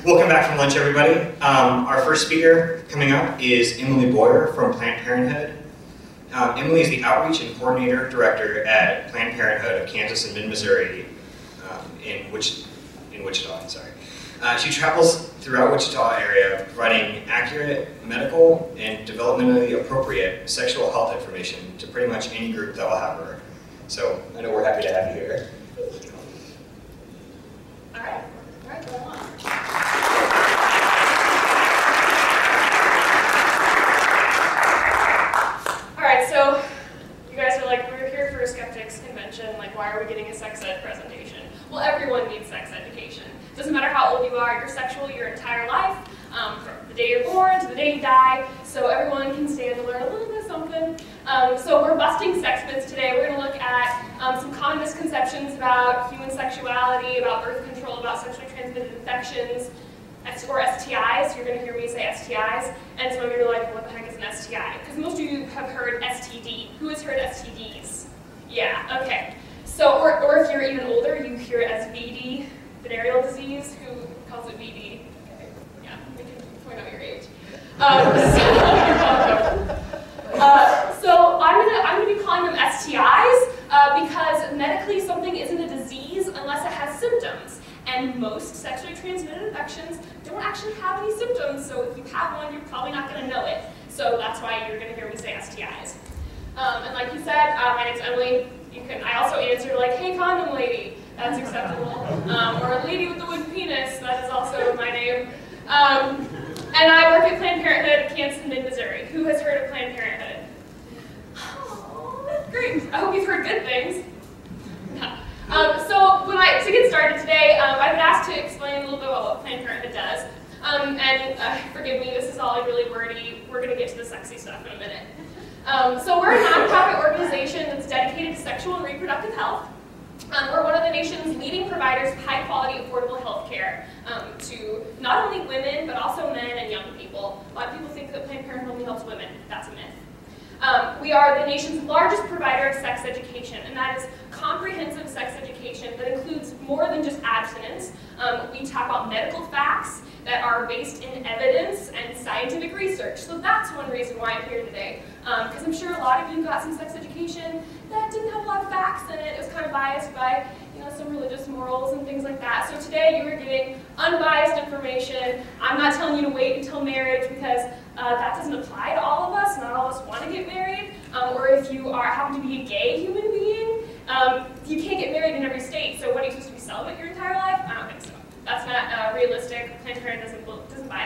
Welcome back from lunch, everybody. Our first speaker coming up is Emily Boyer from Planned Parenthood. Emily is the Outreach and Coordinator Director at Planned Parenthood of Kansas and Mid-Missouri in Wichita. She travels throughout Wichita area providing accurate medical and developmentally appropriate sexual health information to pretty much any group that will have her. So I know we're happy to have you here. All right, go on. All right, so you guys are like, we're here for a Skeptics convention, like why are we getting a sex ed presentation? Well, everyone needs sex education. Doesn't matter how old you are, you're sexual your entire life, from the day you're born to the day you die, so everyone can stand to learn a little bit of something. So we're busting sex myths today. We're going to look at some common misconceptions about human sexuality, about birth control, about sexually transmitted infections, or STIs. You're going to hear me say STIs, and some of you are like, what the heck is an STI? Because most of you have heard STD. Who has heard STDs? Yeah, okay. So, or if you're even older, you hear it as VD, venereal disease. Who calls it VD? Okay. Yeah, we can point out your age. So I'm gonna be calling them STIs because medically something isn't a disease unless it has symptoms. And most sexually transmitted infections don't actually have any symptoms, so if you have one, you're probably not going to know it. So that's why you're going to hear me say STIs. And like you said, my name's Emily. I also answer like, hey, condom lady, that's acceptable. Or a lady with a wood penis, that is also my name. And I work at Planned Parenthood, Kansas and Mid-Missouri. Who has heard of Planned Parenthood? Oh, great. I hope you've heard good things. So to get started today, I've been asked to explain a little bit about what Planned Parenthood does. Forgive me, this is all really wordy. We're going to get to the sexy stuff in a minute. So we're a nonprofit organization that's dedicated to sexual and reproductive health. We're one of the nation's leading providers of high-quality, affordable health care to not only women, but also men and young people. A lot of people think that Planned Parenthood only helps women. That's a myth. We are the nation's largest provider of sex education, and that is comprehensive sex education that includes more than just abstinence. We talk about medical facts that are based in evidence and scientific research. So that's one reason why I'm here today, because I'm sure a lot of you got some sex education that didn't have a lot of facts in it. It was kind of biased by some religious morals and things like that. So today you are getting unbiased information. I'm not telling you to wait until marriage because that doesn't apply to all of us. Not all of us want to get married. Or if you happen to be a gay human being, you can't get married in every state. So what are you supposed to be celibate your entire life? I don't think so. That's not realistic. Planned Parenthood doesn't buy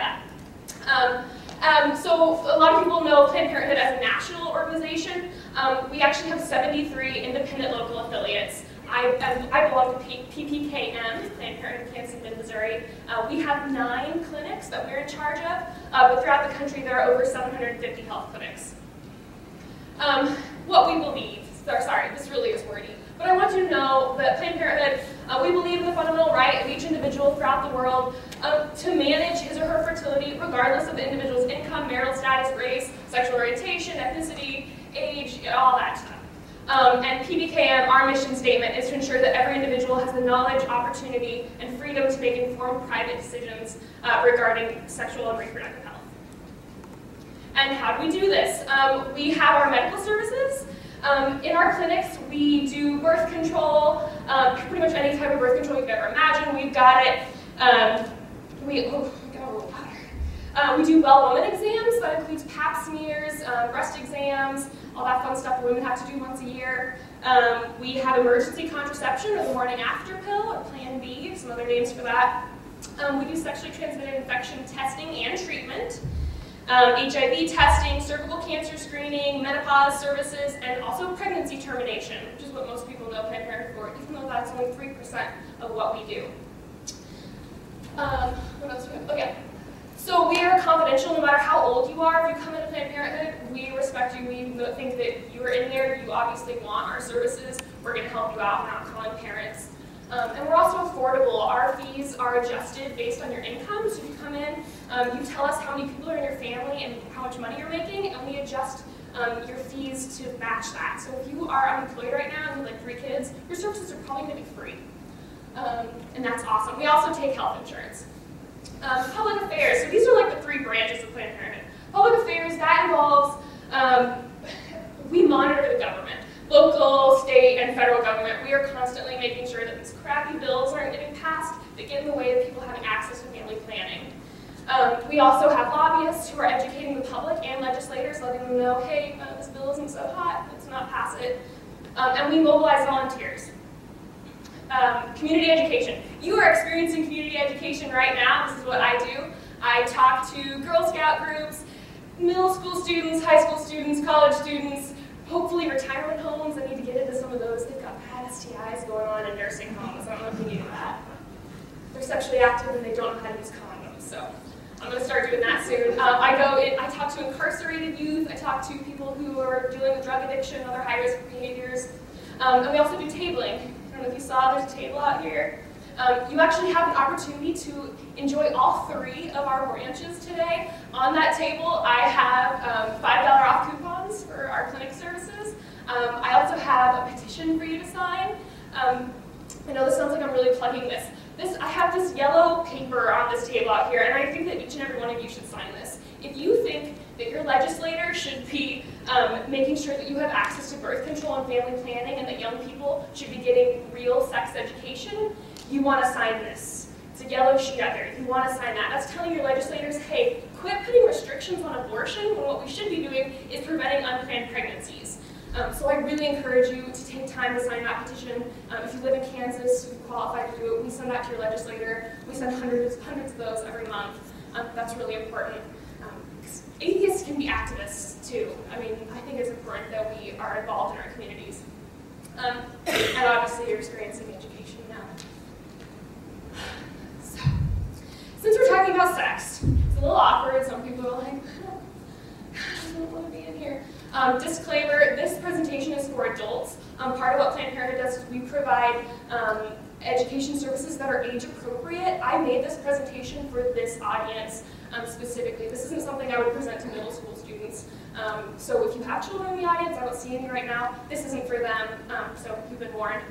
that. So a lot of people know Planned Parenthood as a national organization. We actually have 73 independent local affiliates. I belong to PPKM, Planned Parenthood Kansas and Mid-Missouri. We have 9 clinics that we're in charge of, but throughout the country there are over 750 health clinics. What we believe, sorry, this really is wordy, but I want you to know that Planned Parenthood, we believe in the fundamental right of each individual throughout the world to manage his or her fertility regardless of the individual's income, marital status, race, sexual orientation, ethnicity, age, all that stuff. And PBKM, our mission statement, is to ensure that every individual has the knowledge, opportunity, and freedom to make informed private decisions regarding sexual and reproductive health. And how do we do this? We have our medical services. In our clinics, we do birth control, pretty much any type of birth control you could ever imagine. We've got it. We do well woman exams. That includes pap smears, breast exams, all that fun stuff women have to do once a year. We have emergency contraception, or the morning after pill, or Plan B, some other names for that. We do sexually transmitted infection testing and treatment. HIV testing, cervical cancer screening, menopause services, and also pregnancy termination, which is what most people know Planned Parenthood for, even though that's only 3% of what we do. What else do we have? Okay. So we are confidential no matter how old you are. If you come into Planned Parenthood, we respect you. We think that you are in there. You obviously want our services. We're going to help you out. We're not calling parents. And we're also affordable. Our fees are adjusted based on your income. So if you come in, you tell us how many people are in your family and how much money you're making, and we adjust your fees to match that. So if you are unemployed right now and you have like 3 kids, your services are probably going to be free. And that's awesome. We also take health insurance. Public affairs, so these are like the three branches of Planned Parenthood. Public affairs, that involves, we monitor the government. Local, state, and federal government, we are constantly making sure that these crappy bills aren't getting passed that get in the way of people having access to family planning. We also have lobbyists who are educating the public and legislators, letting them know, hey, this bill isn't so hot, let's not pass it. And we mobilize volunteers. Community education. You are experiencing community education right now. This is what I do. I talk to Girl Scout groups, middle school students, high school students, college students, hopefully retirement homes. I need to get into some of those. They've got bad STIs going on in nursing homes. I don't know if you knew that. They're sexually active and they don't know how to use condoms, so I'm going to start doing that soon. I talk to incarcerated youth. I talk to people who are dealing with drug addiction, other high-risk behaviors. And we also do tabling. I don't know if you saw, there's a table out here. You actually have an opportunity to enjoy all three of our branches today. On that table, I have $5 off coupons for our clinic services. I also have a petition for you to sign. I know this sounds like I'm really plugging this. I have this yellow paper on this table out here, and I think that each and every one of you should sign this. If you think that your legislator should be making sure that you have access to birth control and family planning and that young people should be getting real sex education, you want to sign this. It's a yellow sheet out there. You want to sign that. That's telling your legislators, hey, quit putting restrictions on abortion when what we should be doing is preventing unplanned pregnancies. So I really encourage you to take time to sign that petition. If you live in Kansas, you qualify to do it, we send that to your legislator. We send hundreds of those every month. That's really important. Atheists can be activists too. I mean, I think it's important that we are involved in our communities. And obviously you're experiencing education now. So, since we're talking about sex, it's a little awkward. Some people are like, I don't want to be in here. Disclaimer, this presentation is for adults. Part of what Planned Parenthood does is we provide education services that are age appropriate. I made this presentation for this audience specifically. This isn't something I would present to middle school students. So if you have children in the audience, I don't see any right now, this isn't for them, so you've been warned.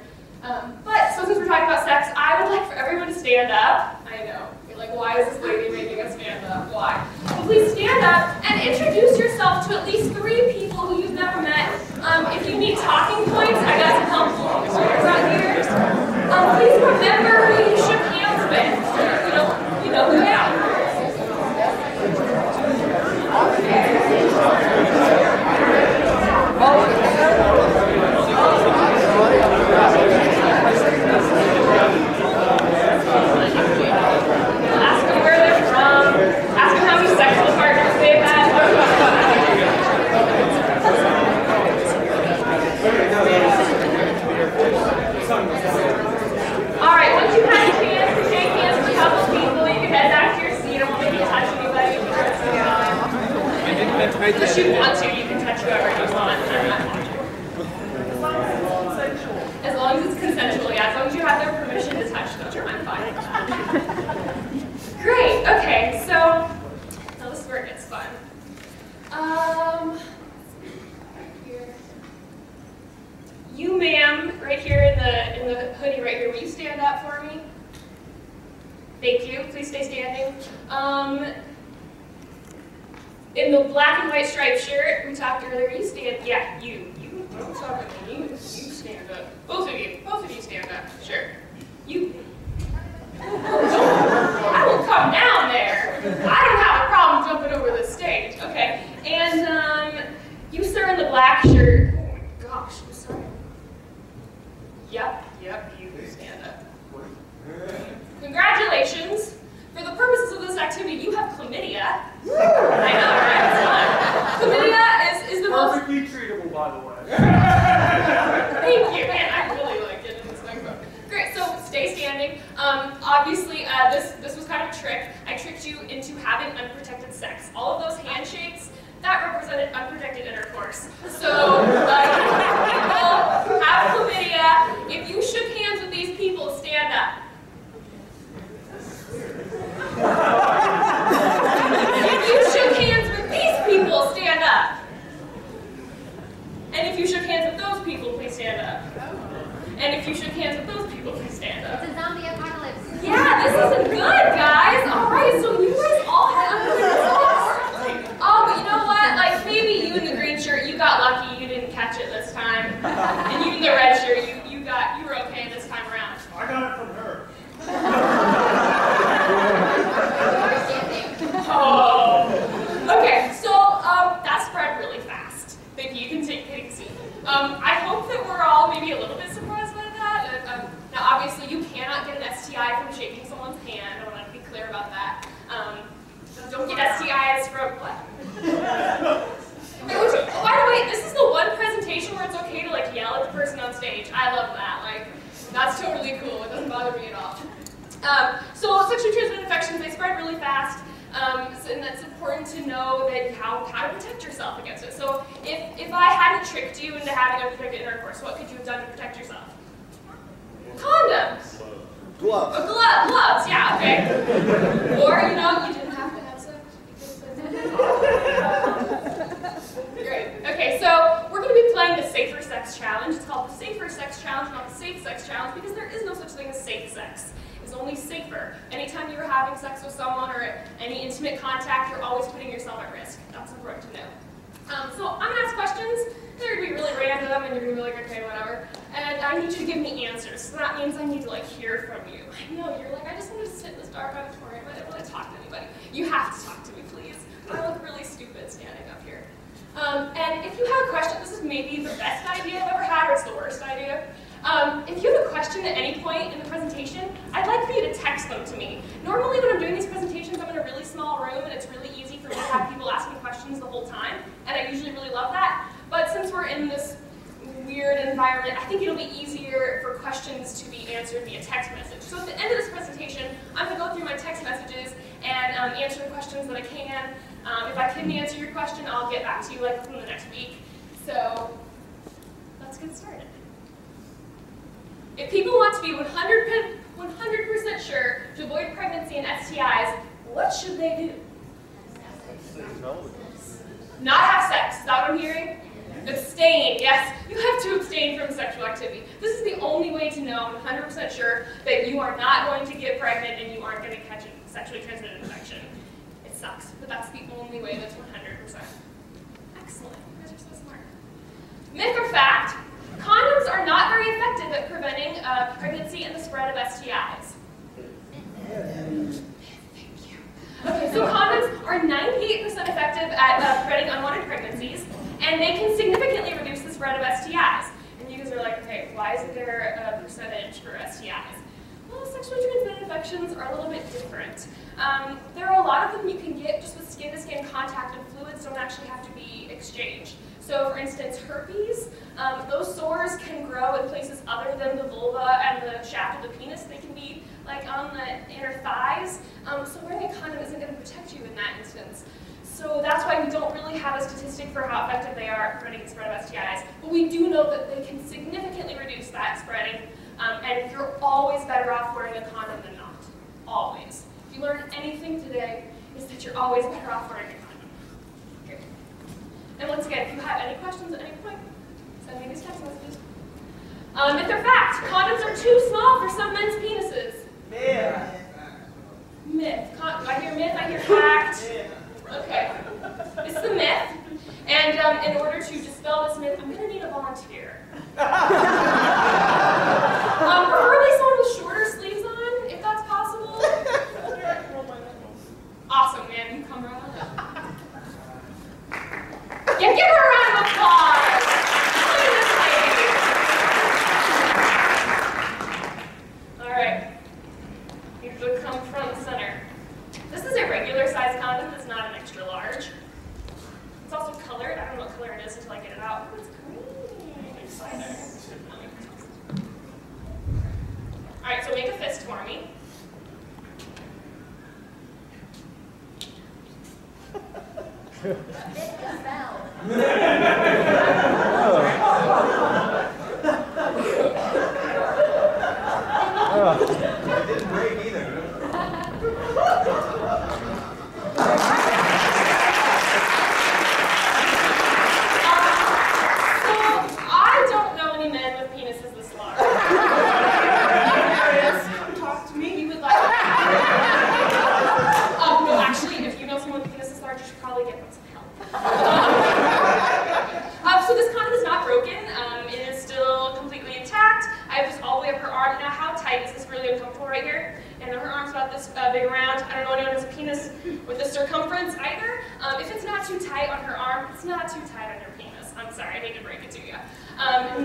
So since we're talking about sex, I would like for everyone to stand up. I know, you're like, why is this lady making us stand up? Why? Well, please stand up and introduce yourself to at least 3 people who you've never met. If you need talking points, I got some helpful pictures out here. Please remember who you shook hands with. You know who they are. Ask them where they're from. Ask them how many sexual partners they've had. All right, once you've had a chance to shake hands with a couple people, you can head back to your seat. I won't make you touch anybody. Unless you want to, you can touch whoever you want. As long as it's consensual, yeah. As long as you have their permission to touch them, I'm fine. Great, okay, so now this is where it gets fun. Here. You, ma'am, right here in the hoodie right here, will you stand up for me? Thank you, please stay standing. In the black and white striped shirt we talked earlier, you stand, yeah, you, I'm talking to you stand up. Both of you stand up, sure. You, I will come down there. I don't have a problem jumping over the stage, okay. And you, sir, in the black shirt, oh my gosh, I'm sorry. Yep, you stand up. Congratulations. For the purposes of this activity, you have chlamydia. I know, right? It's fun. Chlamydia is the most... Perfectly treatable, by the way. Thank you. Man, I really like getting this microphone. Great, so stay standing. Obviously, this was kind of a trick. I tricked you into having unprotected sex. All of those handshakes, that represented unprotected intercourse. So, people have chlamydia. If you shook hands with these people, stand up. If you shook hands with these people, stand up. And if you shook hands with those people, please stand up. And if you shook hands with those people, please stand up. It's a zombie apocalypse. Yeah, this isn't good, guys. All right, so about that. Don't get STIs from what? By the way, this is the one presentation where it's okay to like yell at the person on stage. I love that. Like, that's totally cool. It doesn't bother me at all. So sexually transmitted infections, they spread really fast. And it's important to know that how to protect yourself against it. So if I hadn't tricked you into having unprotected intercourse, what could you have done to protect yourself? Condoms. Gloves. Gloves, yeah, okay. Or, you know, you didn't have to have sex. Great. Okay, so we're going to be playing the Safer Sex Challenge. It's called the Safer Sex Challenge, not the Safe Sex Challenge, because there is no such thing as safe sex. It's only safer. Anytime you're having sex with someone or any intimate contact, you're always putting yourself at risk. That's important to know. So I'm going to ask questions. They're going to be really random, and you're going to be like, okay, whatever. And I need you to give me answers. So that means I need to like hear from you. I know, you're like, I just want to sit in this dark auditorium. I don't want to talk to anybody. You have to talk to me, please. I look really stupid standing up here. And if you have a question, this is maybe the best idea I've ever had, or it's the worst idea. If you have a question at any point in the presentation, I'd like for you to text them to me. Normally when I'm doing these presentations, I'm in a really small room, and it's really easy for me to have people asking questions the whole time, and I usually really love that. But since we're in this weird environment, I think it'll be easier for questions to be answered via text message. So at the end of this presentation, I'm going to go through my text messages and answer the questions that I can. If I couldn't answer your question, I'll get back to you like within the next week. So let's get started. If people want to be 100% sure to avoid pregnancy and STIs, what should they do? Not have sex. Is that what I'm hearing? Abstain. Yes, you have to abstain from sexual activity. This is the only way to know 100% sure that you are not going to get pregnant and you aren't going to catch a sexually transmitted infection. It sucks, but that's the only way that's 100%. Excellent. You guys are so smart. Myth or fact? Condoms are not very effective at preventing pregnancy and the spread of STIs. Thank you. Okay, so condoms are 98% effective at preventing unwanted pregnancies, and they can significantly reduce the spread of STIs. And you guys are like, okay, why isn't there a percentage for STIs? Well, sexually transmitted infections are a little bit different. There are a lot of them you can get just with skin-to-skin contact, and fluids don't actually have to be exchanged. So for instance, herpes, those sores can grow in places other than the vulva and the shaft of the penis. They can be like on the inner thighs. So wearing a condom isn't going to protect you in that instance. So that's why we don't really have a statistic for how effective they are at preventing the spread of STIs. But we do know that they can significantly reduce that spreading. And you're always better off wearing a condom than not. Always. If you learned anything today, is that you're always better off wearing a condom. And once again, if you have any questions at any point, send me these text messages. Myth or fact, condoms are too small for some men's penises. Myth. Myth. I hear myth, I hear fact. Okay. This is a myth. And in order to dispel this myth, I'm going to need a volunteer. Preferably someone with shorter sleeves on, if that's possible. Awesome, man. You come right on up. Yeah, give her a round of applause! Look at this lady. Alright. You should come front and center. This is a regular size condom, it's not an extra large. It's also colored. I don't know what color it is until I get it out. Oh, it's green. Exciting. Alright, so make a fist for me. It didn't break either. I don't know any men with penises this large. Come talk to me. You would like no, actually, if you know someone with a penis this large, you should probably get them some help. So this condom is not broken. It is still completely intact. I have this all the way up her arm. Now, how tight is this? Really uncomfortable right here? And her arm's about this big around. I don't know anyone who has a penis with this circumference either. If it's not too tight on her arm, it's not too tight on your penis. I'm sorry, I need to break it to you.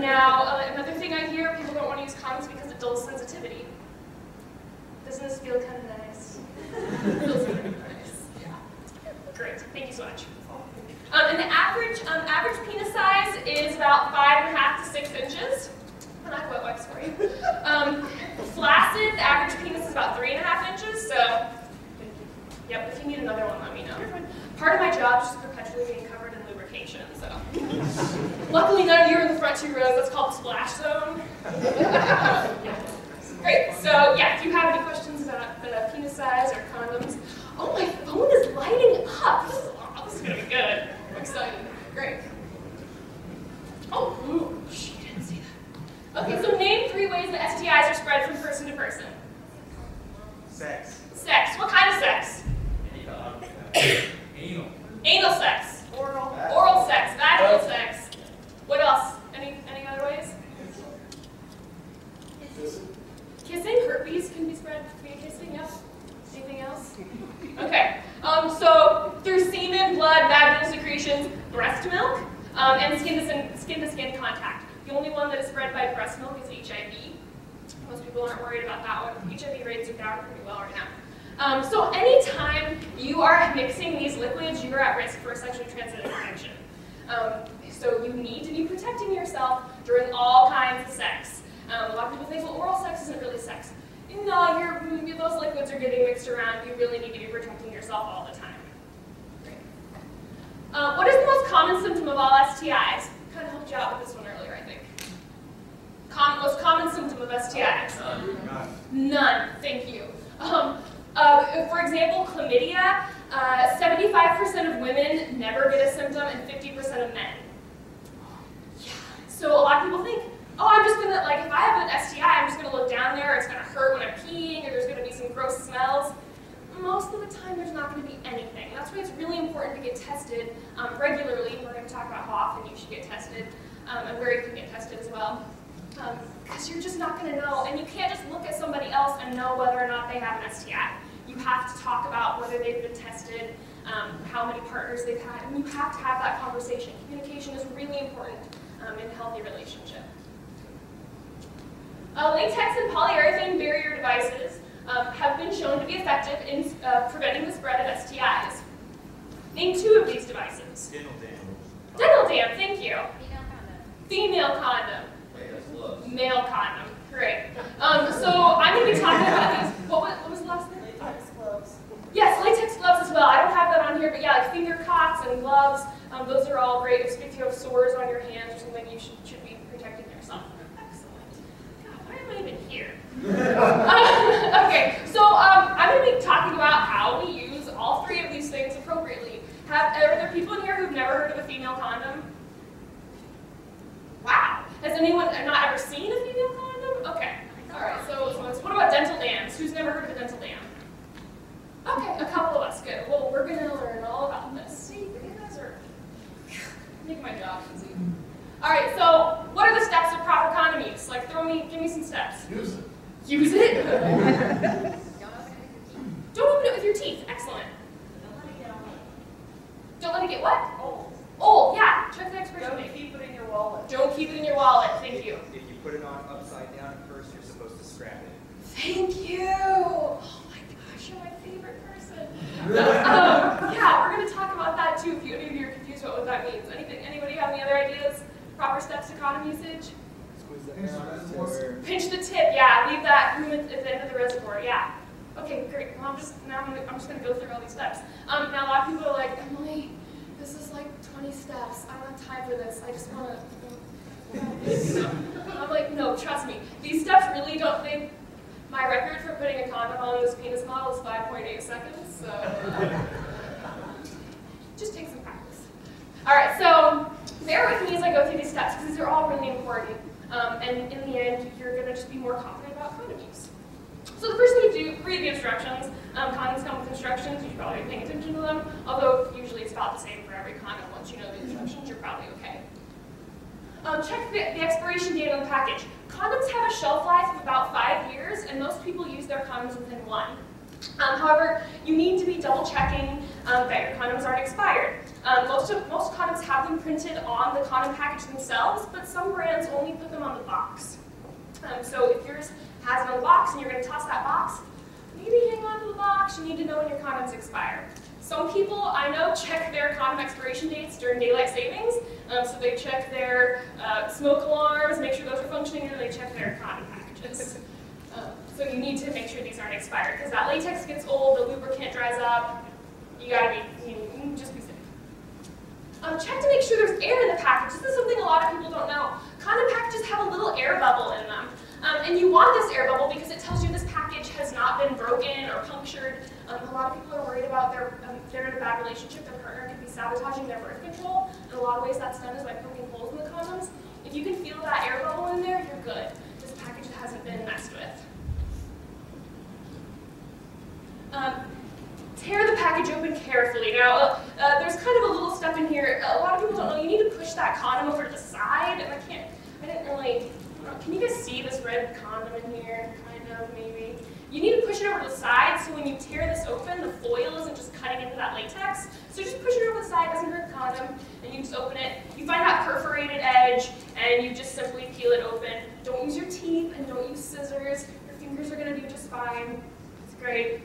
Now, another thing I hear, people don't want to use condoms because it dulls sensitivity. Doesn't this feel kind of nice? Feels very nice. Yeah. Great. Thank you so much. And the average penis size is about 5.5 to 6 inches. And I have wet wipes for you. Flaccid, the average penis is about 3.5 inches. So, yep. If you need another one, let me know. Part of my job is just perpetually being covered in lubrication. So, luckily none of you are in the front 2 rows. That's called the splash zone. Great. So, yeah. If you have any questions about penis size or condoms, oh, my phone is lighting up. This is gonna be good. I'm excited. Great. Oh, ooh, she didn't see that. Okay, so name 3 ways that STIs are spread from person to person. Sex. Sex. What kind of sex? Anal. Anal sex. Oral sex. Vaginal sex. What else? Any other ways? Kissing. Herpes can be spread via kissing. Yep. Anything else? Okay. So through semen, blood, vaginal secretions, breast milk, and skin-to-skin contact. The only one that is spread by breast milk is HIV. Most people aren't worried about that one. HIV rates are down pretty well right now. So anytime you are mixing these liquids, you are at risk for a sexually transmitted infection. So you need to be protecting yourself during all kinds of sex. A lot of people think, well, oral sex isn't really sex. No, those liquids are getting mixed around. You really need to be protecting yourself all the time. Great. What is the most common symptom of all STIs? Kind of helped you out with this one earlier, I think. Most common symptom of STIs? None. Thank you. For example, chlamydia. 75% of women never get a symptom, and 50% of men. Yeah. So a lot of people think, oh, I'm just gonna, like, if I have an STI, I'm just gonna look down there, it's gonna hurt when I'm peeing, or there's gonna be some gross smells. Most of the time, there's not gonna be anything. That's why it's really important to get tested regularly. We're gonna talk about how often you should get tested, and where you can get tested as well. Because you're just not gonna know, and you can't just look at somebody else and know whether or not they have an STI. You have to talk about whether they've been tested, how many partners they've had, and you have to have that conversation. Communication is really important in a healthy relationship. Latex and polyurethane barrier devices have been shown to be effective in preventing the spread of STIs. Name 2 of these devices. Dental dam. Dental dam, thank you. Female condom. Female condom. Male condom, great. So I'm going to be talking about these. What was the last thing? Latex gloves. Yes, latex gloves as well. I don't have that on here, but yeah, like finger cots and gloves, those are all great. If you have sores on your hands or something, you should be protecting yourself. Why am I even here? Okay, so I'm going to be talking about how we use all 3 of these things appropriately. Are there people in here who've never heard of a female condom? Wow. Has anyone not ever seen a female condom? Okay. All right, so what about dental dams? Who's never heard of a dental dam? Okay, a couple of us. Good. Well, we're going to learn all about this. See, you guys are making my job easy. All right, so what are the steps of proper condom use? Like, give me some steps. Use it. Use it? Don't open it with your teeth. Excellent. Don't let it get what? Old. Old, yeah. Check the expiration Don't date. keep it in your wallet. Don't keep it in your wallet. Thank you. If you put it on upside down at first, you're supposed to scrap it. Thank you. Oh my gosh, you're my favorite person. Yeah, we're going to talk about that too if any of you are confused about what that means. Anybody have any other ideas? Proper steps to condom usage? Squeeze the hair. Pinch the tip, yeah. Leave that room at the end of the reservoir, yeah. Okay, great. Well, I'm just going to go through all these steps. Now, a lot of people are like, Emily, this is like 20 steps. I don't have time for this. I just want to. I'm like, no, trust me. These steps really don't. My record for putting a condom on this penis model is 5.8 seconds. So just take some practice. All right, so bear with me as I go through these steps because these are all really important. And in the end, you're going to just be more confident about condom use. So the first thing to do, read the instructions. Condoms come with instructions. You should probably be paying attention to them. Although usually it's about the same for every condom. Once you know the instructions, you're probably okay. Check the expiration date on the package. Condoms have a shelf life of about 5 years, and most people use their condoms within 1. However, you need to be double checking that your condoms aren't expired. Most condoms have them printed on the condom package themselves, but some brands only put them on the box. So if yours has it on the box and you're going to toss that box, you maybe hang on to the box. You need to know when your condoms expire. Some people I know check their condom expiration dates during daylight savings. So they check their smoke alarms, make sure those are functioning, and they check their condom packages. So you need to make sure these aren't expired, because that latex gets old, the lubricant dries up. You gotta be, just be safe. Check to make sure there's air in the package. This is something a lot of people don't know. Condom packages have a little air bubble in them. And you want this air bubble because it tells you this package has not been broken or punctured. A lot of people are worried about they're in a bad relationship, their partner could be sabotaging their birth control. In a lot of ways that's done is by poking holes in the condoms. If you can feel that air bubble in there, you're good. This package hasn't been messed with. Tear the package open carefully. Now, there's kind of a little step in here. A lot of people don't know. You need to push that condom over to the side, and I didn't really, can you guys see this red condom in here? Kind of, maybe. You need to push it over to the side, so when you tear this open, the foil isn't just cutting into that latex. So just push it over the side, doesn't hurt the condom, and you just open it. You find that perforated edge, and you just simply peel it open. Don't use your teeth, and don't use scissors. Your fingers are going to do just fine. It's great.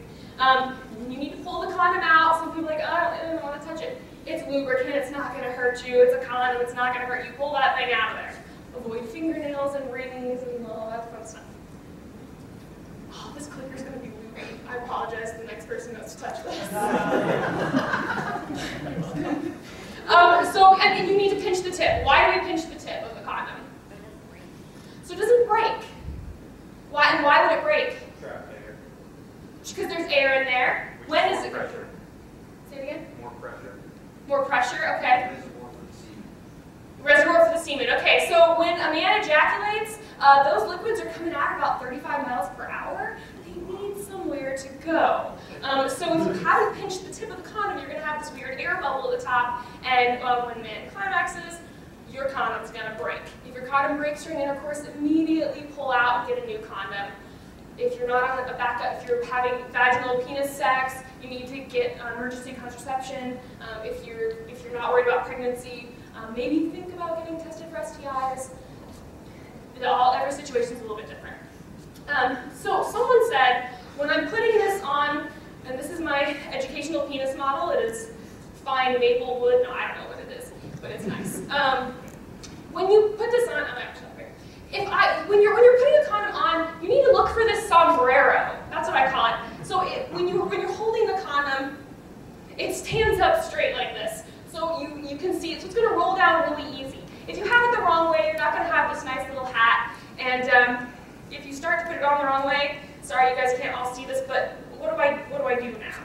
You need to pull the condom out. Some people are like, oh, I don't want to touch it. It's lubricant, it's not going to hurt you. It's a condom, it's not going to hurt you. Pull that thing out of there. Avoid fingernails and rings and all that fun stuff. Oh, this clicker's going to be loopy. I apologize to the next person who has to touch this. And you need to pinch the tip. Why do we pinch the tip of the condom? So it doesn't break. Why would it break? Because there's air in there. When is it? Pressure. Say it again? More pressure. More pressure, okay. Reservoir for the semen. Okay, so when a man ejaculates, those liquids are coming out about 35 miles per hour. They need somewhere to go. So if you haven't pinched the tip of the condom, you're going to have this weird air bubble at the top, and when the man climaxes, your condom's going to break. If your condom breaks during intercourse, immediately pull out and get a new condom. If you're not on a backup, if you're having vaginal penis sex, you need to get emergency contraception. If you're not worried about pregnancy, maybe think about getting tested for STIs. Every situation is a little bit different. So someone said, when I'm putting this on, and this is my educational penis model, it is fine maple wood. No, I don't know what it is, but it's nice. When you put this on, when you're putting a condom on, you need to look for this sombrero. That's what I call it. So when you're holding the condom, it stands up straight like this. So you can see it. So it's going to roll down really easy. If you have it the wrong way, you're not going to have this nice little hat. And if you start to put it on the wrong way, sorry you guys can't all see this, but what do I do now?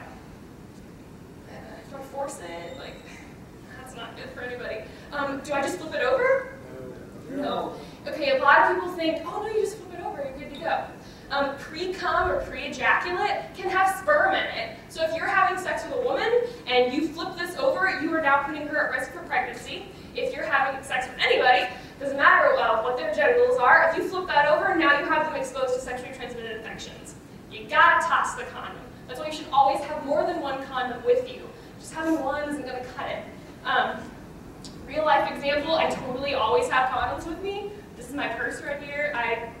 Do I force it? Like, that's not good for anybody. Do I just flip it over? No. Okay, a lot of people think, oh no, you just flip it over, you're good to go. Pre-cum or pre-ejaculate can have sperm in it. So if you're having sex with a woman and you flip this over, you are now putting her at risk for pregnancy. If you're having sex with anybody, doesn't matter what their genitals are, if you flip that over, now you have them exposed to sexually transmitted infections. You gotta toss the condom. That's why you should always have more than one condom with you. Just having one isn't gonna cut it. Real life example, I totally always have condoms with me. This is my purse right here. I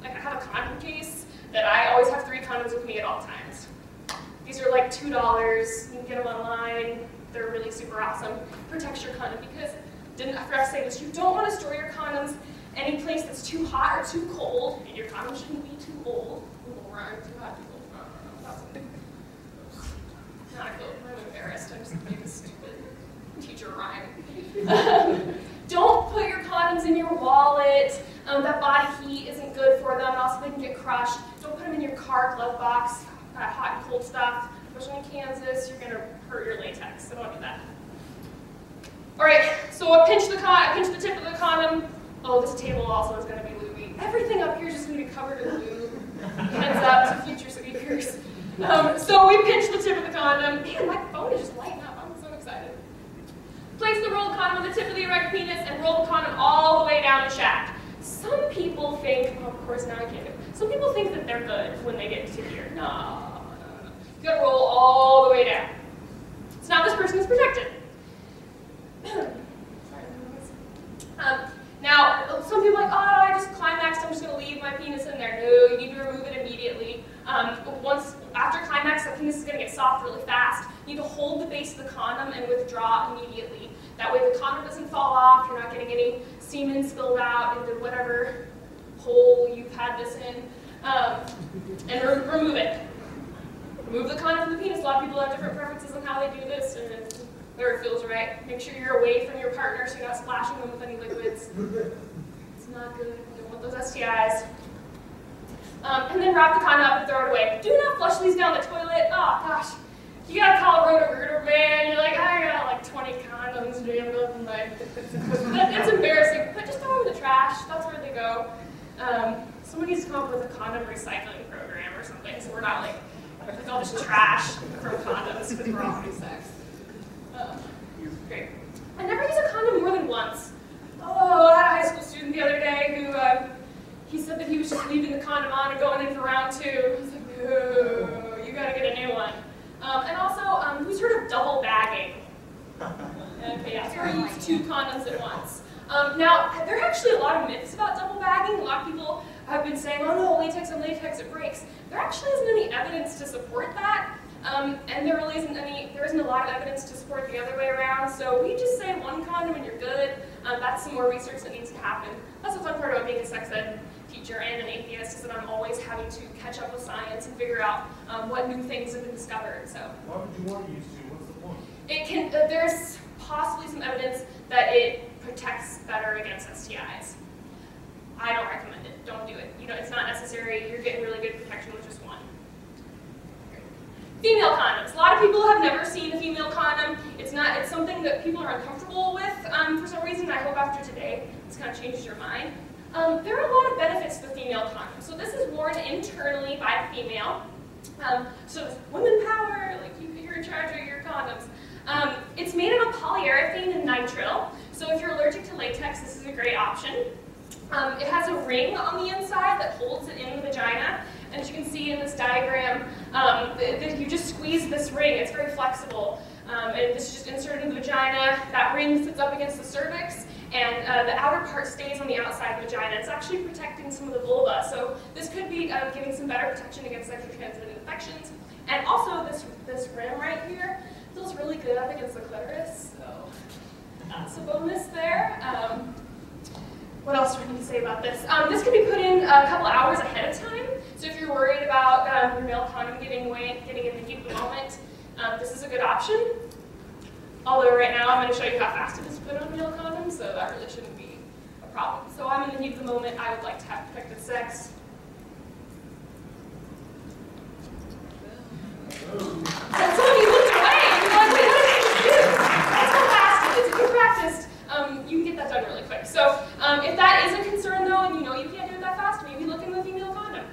have a condom case that I always have 3 condoms with me at all times. These are like $2. You can get them online. They're really super awesome. Protects your condom because, I forgot to say this, you don't want to store your condoms any place that's too hot or too cold, and your condom shouldn't be too old. Too hot, too cold. Now I'm embarrassed. I'm just making a stupid teacher rhyme. Don't put your condoms in your wallet. That body heat isn't good for them, and also they can get crushed. Don't put them in your car glove box, hot and cold stuff. Especially in Kansas, you're gonna hurt your latex, so don't do that. All right, so I pinch the tip of the condom. Oh, this table also is gonna be lubey. Everything up here is just gonna be covered in lube. Heads up to future speakers. So we pinch the tip of the condom. Man, my phone is just lighting up. I'm so excited. Place the rolled condom on the tip of the erect penis and roll the condom all the way down the shaft. Some people think, oh, of course now I can't do it. Some people think that they're good when they get to here. No. You gotta roll all the way down. So now this person is protected. Now, some people are like, oh, I just climaxed, I'm just gonna leave my penis in there. No, you need to remove it immediately. After fast, you need to hold the base of the condom and withdraw immediately. That way the condom doesn't fall off, you're not getting any semen spilled out into whatever hole you've had this in. And remove it. Remove the condom from the penis. A lot of people have different preferences on how they do this, and whatever it feels right. Make sure you're away from your partner so you're not splashing them with any liquids. It's not good. You don't want those STIs. And then wrap the condom up and throw it away. Do not flush these down the toilet. Oh gosh. You gotta call a roto-rooter, man. You're like, I got like 20 condoms jammed up in my... It's embarrassing. But just throw them in the trash. That's where they go. Someone needs to come up with a condom recycling program or something, so we're not like all this trash from condoms because we're all having sex. Great. I never use a condom more than once. Oh, I had a high school student the other day who he said that he was just leaving the condom on and going in for round 2. I was like, no, you gotta get a new one. And also, who's heard of double bagging? Okay, yeah, so I use 2 condoms at once. Now, there are actually a lot of myths about double bagging. A lot of people have been saying, oh no, latex on latex, it breaks. There actually isn't any evidence to support that. And there really isn't a lot of evidence to support the other way around. So we just say 1 condom and you're good. That's some more research that needs to happen. That's the fun part about being a sex ed teacher and an atheist, is that I'm always having to catch up with science and figure out what new things have been discovered. So why would you want to use 2? What's the point? It can. There's possibly some evidence that it protects better against STIs. I don't recommend it. Don't do it. You know, it's not necessary. You're getting really good protection with just 1. Female condoms. A lot of people have never seen a female condom. It's something that people are uncomfortable with for some reason. I hope after today this kind of changes your mind. There are a lot of benefits to the female condom. So this is worn internally by the female. So it's women power, like you're in charge of your condoms. It's made of a polyurethane and nitrile. So if you're allergic to latex, this is a great option. It has a ring on the inside that holds it in the vagina. And as you can see in this diagram, you just squeeze this ring. It's very flexible. And this is just inserted in the vagina. That ring sits up against the cervix. And the outer part stays on the outside of the vagina. It's actually protecting some of the vulva. So this could be giving some better protection against sexually transmitted infections. And also this rim right here feels really good up against the clitoris. So that's a bonus there. What else do I need to say about this? This can be put in a couple hours ahead of time. So if you're worried about your male condom getting in the heat of the moment, this is a good option. Although right now I'm going to show you how fast it is to put on male condoms, so that really shouldn't be a problem. So I'm in the heat of the moment. I would like to have protected sex. And some of you looked away. You're like, wait, what did I do? That's how fast it is. If you practiced, you can get that done really quick. So if that is a concern though, and you know you can't do it that fast, maybe look into a female condom.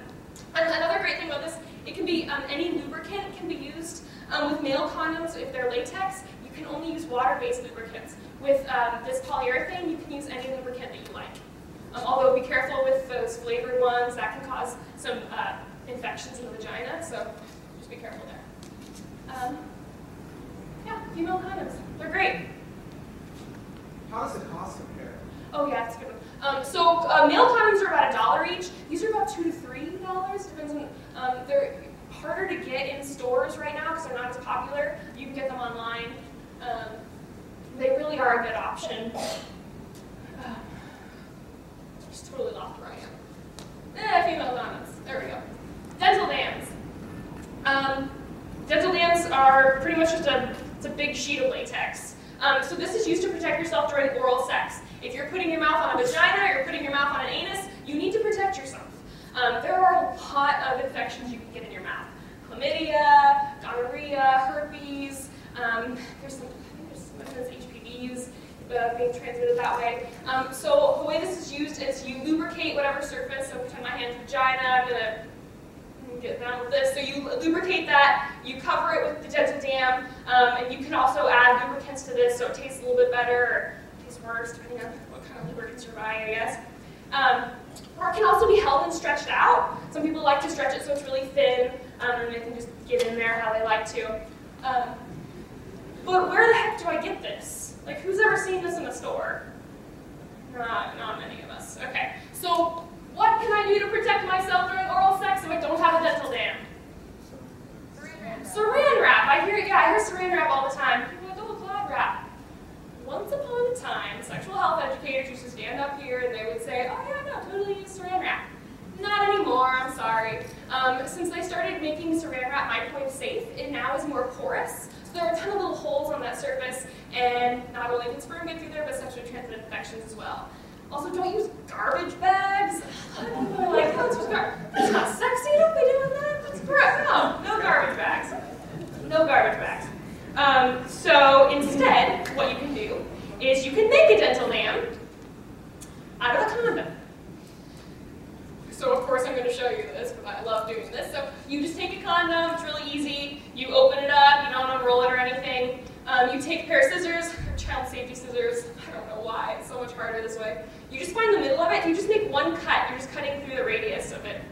And another great thing about this, it can be any lubricant can be used with male condoms if they're latex. You can only use water-based lubricants. With this polyurethane, you can use any lubricant that you like. Although be careful with those flavored ones, that can cause some infections in the vagina, so just be careful there. Yeah, female condoms, they're great. How does the cost compare? Oh yeah, that's a good one. So male condoms are about $1 each. These are about $2 to $3, depends on, they're harder to get in stores right now because they're not as popular. You can get them online. They really are a good option. Just totally lost where I am. Female condoms, there we go. Dental dams. Dental dams are pretty much just it's a big sheet of latex. So this is used to protect yourself during oral sex. If you're putting your mouth on a vagina or you're putting your mouth on an anus, you need to protect yourself. There are a lot of infections you can get in your mouth. Chlamydia, gonorrhea, herpes, there's HPVs being transmitted that way. So the way this is used is you lubricate whatever surface, so pretend my hand's vagina, I'm going to get down with this. So you lubricate that, you cover it with the dental dam, and you can also add lubricants to this so it tastes a little bit better, or tastes worse, depending on what kind of lubricants you're buying, I guess. Or it can also be held and stretched out. Some people like to stretch it so it's really thin, and they can just get in there how they like to. But where the heck do I get this? Like, who's ever seen this in a store? Not many of us. Okay, so what can I do to protect myself during oral sex if I don't have a dental dam? Saran wrap. I hear saran wrap all the time. People are like, oh, cloth wrap. Once upon a time, sexual health educators used to stand up here and they would say, oh yeah, no, totally use saran wrap. Not anymore, I'm sorry. Since they started making saran wrap microwave safe, it now is more porous. So there are a ton of little holes on that surface, and not only can sperm get through there, but sexually transmitted infections as well. Also, don't use garbage bags. A lot of people are like, oh, that's not sexy, don't be doing that. That's gross. No garbage bags. No garbage bags. So instead, what you can do is you can make a dental dam out of a condom. So of course I'm going to show you this, because I love doing this. So you just take a condom, it's really easy. You open it up, you don't unroll it or anything. You take a pair of scissors, or child safety scissors. I don't know why, it's so much harder this way. You just find the middle of it, and you just make one cut. You're just cutting through the radius of it.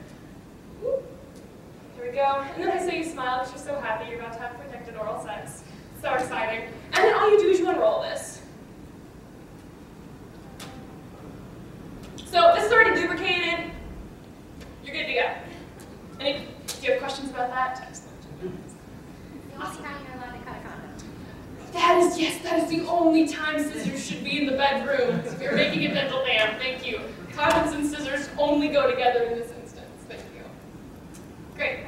There we go. And then I say you smile because you're so happy you're about to have protected oral sex. So exciting. And then all you do is you unroll this. So this is already lubricated. You're good to go. Do you have questions about that? Text them. Awesome. How you're allowed to cut a condom? That is the only time scissors should be in the bedroom. If you're making a dental dam, thank you. Condoms and scissors only go together in this instance. Thank you. Great.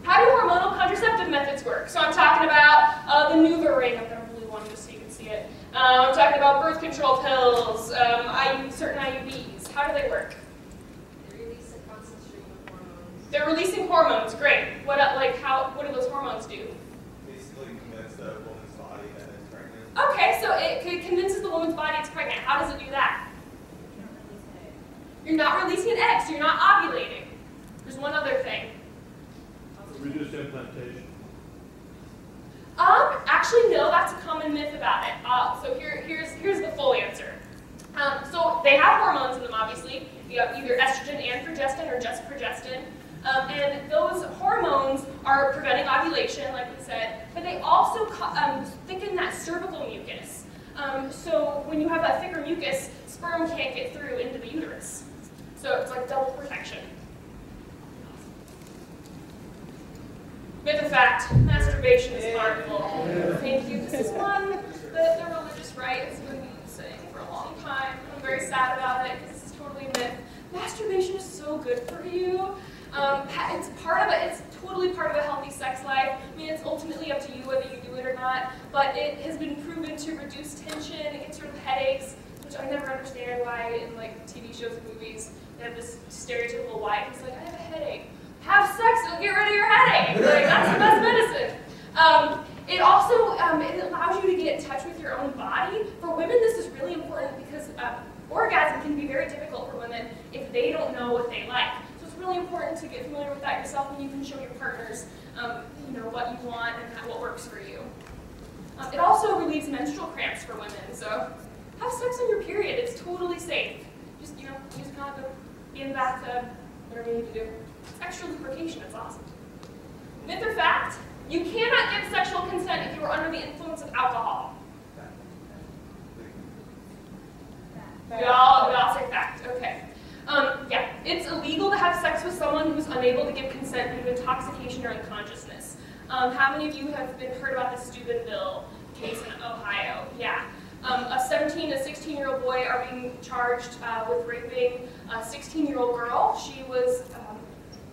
How do hormonal contraceptive methods work? So I'm talking about the Nuva ring. I'm going to really want just so you can see it. I'm talking about birth control pills, certain IUDs. How do they work? They're releasing hormones. Great. What do those hormones do? Basically convince the woman's body that it's pregnant. Okay, so it convinces the woman's body it's pregnant. How does it do that? You're not releasing an egg, so you're not ovulating. There's one other thing. Reduced implantation. Actually, no. That's a common myth about it. So here's the full answer. So they have hormones in them, obviously. You have either estrogen and progestin, or just progestin. And those hormones are preventing ovulation, like we said, but they also thicken that cervical mucus. So when you have that thicker mucus, sperm can't get through into the uterus. So it's like double protection. Myth or fact, masturbation is harmful. Thank you. This is one that the religious right has been saying for a long time. I'm very sad about it because this is totally a myth. Masturbation is so good for you. It's totally part of a healthy sex life. I mean, it's ultimately up to you whether you do it or not, but it has been proven to reduce tension, it gets rid of headaches, which I never understand why in like TV shows and movies they have this stereotypical wife who's like, I have a headache. Have sex, it'll get rid of your headache. Like, that's the best medicine. It also it allows you to get in touch with your own body. For women, this is really important because orgasm can be very difficult for women if they don't know what they like. So it's really important to get familiar with that yourself, and you can show your partners, what you want and what works for you. It also relieves menstrual cramps for women. So have sex on your period. It's totally safe. Just use a condom, be in the bathtub, whatever you need to do. It's extra lubrication. It's awesome. Myth or fact? You cannot give sexual consent if you are under the influence of alcohol. We all say fact. Okay. Yeah, it's illegal to have sex with someone who's unable to give consent due to intoxication or unconsciousness. How many of you have heard about the Steubenville case in Ohio? Yeah. A 17 and 16-year-old boy are being charged with raping a 16-year-old girl. She was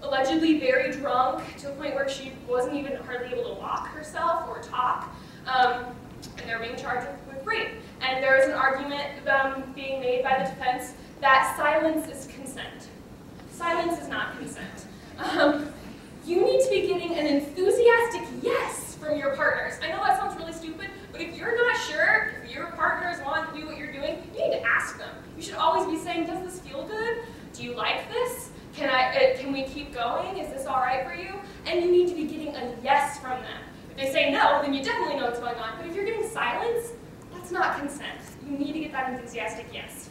allegedly very drunk to the point where she wasn't even hardly able to walk herself or talk. And they're being charged with rape. And there is an argument being made by the defense that silence is consent. Silence is not consent. You need to be getting an enthusiastic yes from your partners. I know that sounds really stupid, but if you're not sure if your partners want to do what you're doing, you need to ask them. You should always be saying, does this feel good? Do you like this? Can we keep going? Is this all right for you? And you need to be getting a yes from them. If they say no, then you definitely know what's going on. But if you're getting silence, that's not consent. You need to get that enthusiastic yes.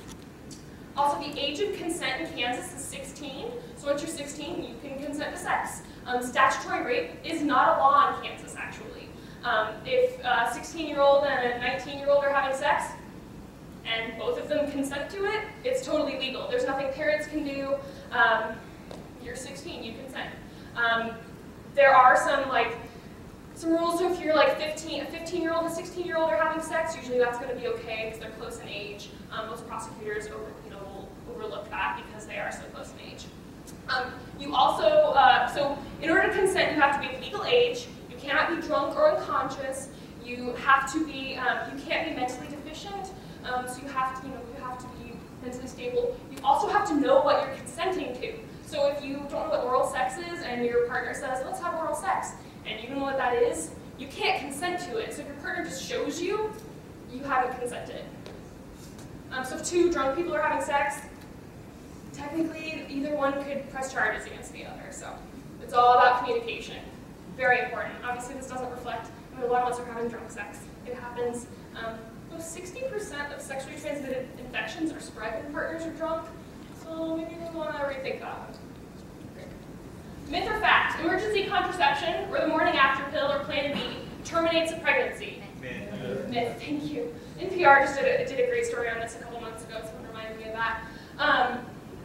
Also, the age of consent in Kansas is 16. So once you're 16, you can consent to sex. Statutory rape is not a law in Kansas, actually. If a 16-year-old and a 19-year-old are having sex, and both of them consent to it, it's totally legal. There's nothing parents can do. You're 16, you consent. There are some Some rules, so if you're like a 15-year-old and a 16-year-old are having sex, usually that's going to be okay because they're close in age. Most prosecutors will overlook that because they are so close in age. You also, so in order to consent, you have to be of legal age. You cannot be drunk or unconscious. You have to be, you can't be mentally deficient. So you have to, you have to be mentally stable. You also have to know what you're consenting to. So if you don't know what oral sex is and your partner says, let's have oral sex, and you don't know what that is, you can't consent to it. So if your partner just shows you, you haven't consented. So if two drunk people are having sex, technically either one could press charges against the other. So it's all about communication. Very important. Obviously this doesn't reflect, a lot of us are having drunk sex. It happens. 60% of sexually transmitted infections are spread when partners are drunk. So maybe we want to rethink that one. Myth or fact, emergency contraception, or the morning after pill or Plan B, terminates a pregnancy. Myth, thank you. NPR just did a great story on this a couple months ago, someone reminded me of that.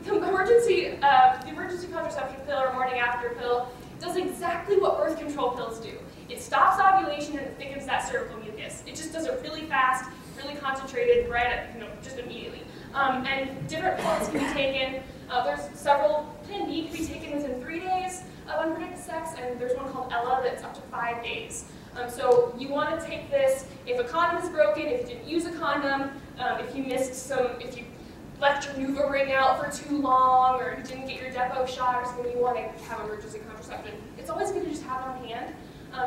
The emergency contraception pill or morning after pill does exactly what birth control pills do. It stops ovulation and it thickens that cervical mucus. It just does it really fast, really concentrated, right at, just immediately. And different pills can be taken. There's several. Plan B can be taken within 3 days of unprotected sex, and there's one called Ella that's up to 5 days. So you want to take this if a condom is broken, if you didn't use a condom, if you left your Nuva ring out for too long, or you didn't get your Depo shot or something, you want to have emergency contraception. It's always good to just have it on hand.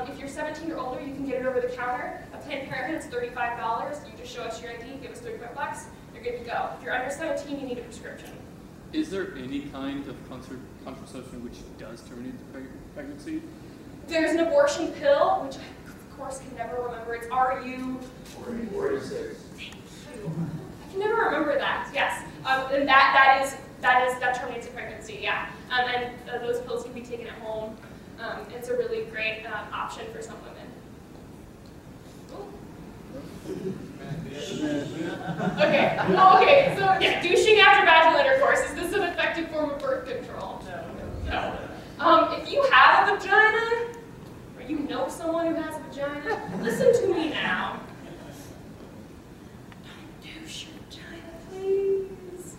If you're 17 or older, you can get it over the counter. At Planned Parenthood, it's $35. You just show us your ID, give us $35, you're good to go. If you're under 17, you need a prescription. Is there any kind of contraception which does terminate the pregnancy? There's an abortion pill, which I, of course, can never remember. It's RU 46. Thank you. I can never remember that. Yes, and that terminates a pregnancy. Yeah, and those pills can be taken at home. It's a really great option for some women. Okay. Oh, okay. So yeah, douching after vaginal intercourse, is this an effective form of birth control? No. If you have a vagina, or you know someone who has a vagina, listen to me now. Don't douche your vagina, please.